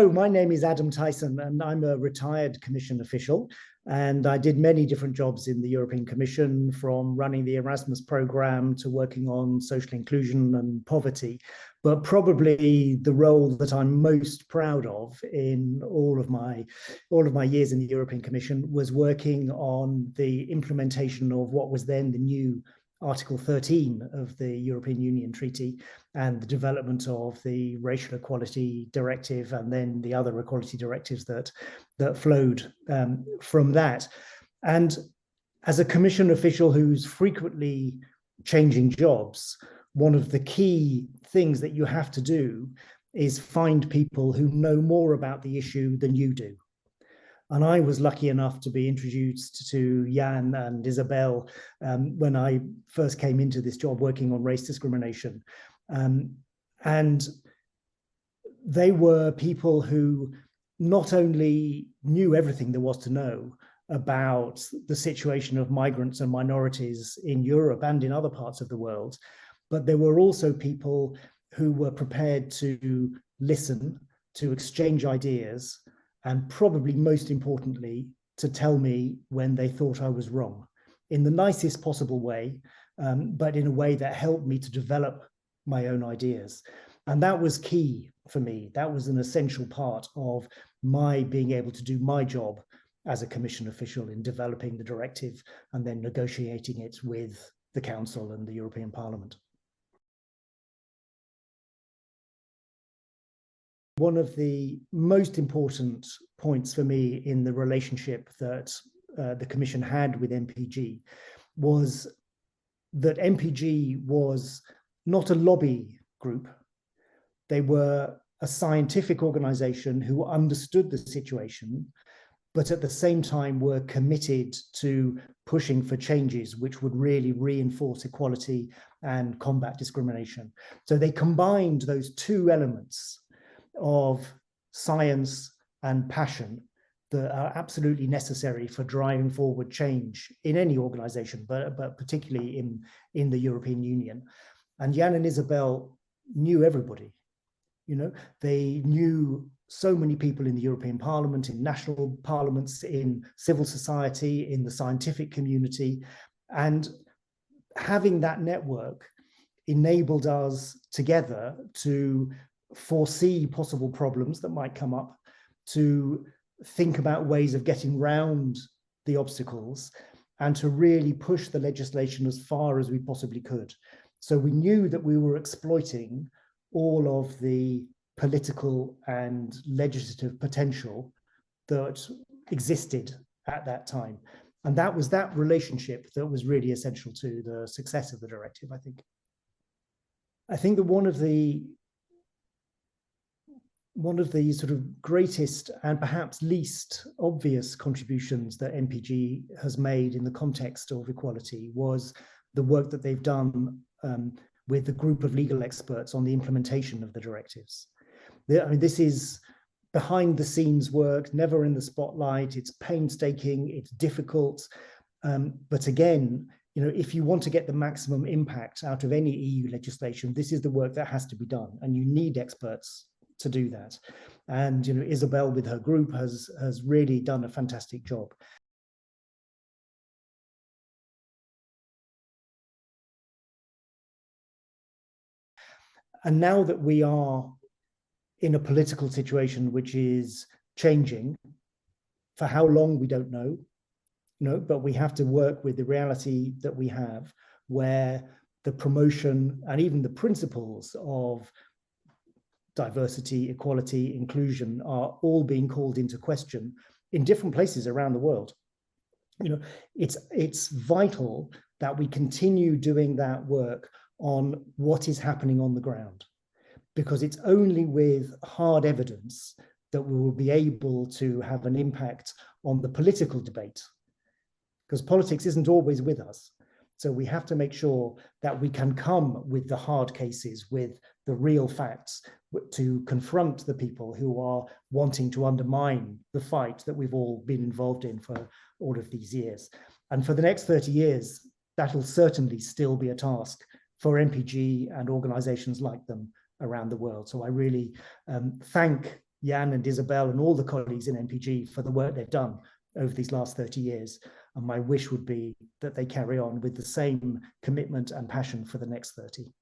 My name is Adam Tyson, and I'm a retired Commission official. And I did many different jobs in the European Commission, from running the Erasmus programme to working on social inclusion and poverty. But probably the role that I'm most proud of in all of my years in the European Commission was working on the implementation of what was then the new Article 13 of the European Union Treaty, and the development of the Racial Equality Directive, and then the other equality directives that flowed from that. And as a Commission official who's frequently changing jobs, one of the key things that you have to do is find people who know more about the issue than you do. And I was lucky enough to be introduced to Jan and Isabel when I first came into this job working on race discrimination. And they were people who not only knew everything there was to know about the situation of migrants and minorities in Europe and in other parts of the world, but there were also people who were prepared to listen, to exchange ideas, and probably most importantly, to tell me when they thought I was wrong, in the nicest possible way, but in a way that helped me to develop my own ideas. And that was key for me. That was an essential part of my being able to do my job as a Commission official in developing the directive and then negotiating it with the Council and the European Parliament. One of the most important points for me in the relationship that the Commission had with MPG was that MPG was not a lobby group. They were a scientific organization who understood the situation, but at the same time were committed to pushing for changes which would really reinforce equality and combat discrimination. So they combined those two elements of science and passion that are absolutely necessary for driving forward change in any organization, but particularly in the European Union. And Jan and Isabel knew everybody. You know, they knew so many people in the European Parliament, in national parliaments, in civil society, in the scientific community. And having that network enabled us together to foresee possible problems that might come up, to think about ways of getting round the obstacles, and to really push the legislation as far as we possibly could. So we knew that we were exploiting all of the political and legislative potential that existed at that time. And that was that relationship that was really essential to the success of the directive, I think. I think that one of the sort of greatest and perhaps least obvious contributions that MPG has made in the context of equality was the work that they've done with the group of legal experts on the implementation of the directives. I mean, this is behind the scenes work, never in the spotlight. It's painstaking, it's difficult. But again, you know, if you want to get the maximum impact out of any EU legislation, this is the work that has to be done, and you need experts to do that. And you know, Isabel with her group has really done a fantastic job. And now that we are in a political situation which is changing, for how long we don't know, but we have to work with the reality that we have, where the promotion and even the principles of diversity, equality, inclusion are all being called into question in different places around the world. You know, it's vital that we continue doing that work on what is happening on the ground, because it's only with hard evidence that we will be able to have an impact on the political debate, because politics isn't always with us. So we have to make sure that we can come with the hard cases, with the real facts, to confront the people who are wanting to undermine the fight that we've all been involved in for all of these years. And for the next 30 years, that'll certainly still be a task for MPG and organizations like them around the world. So I really thank Jan and Isabel and all the colleagues in NPG for the work they've done over these last 30 years. And my wish would be that they carry on with the same commitment and passion for the next 30.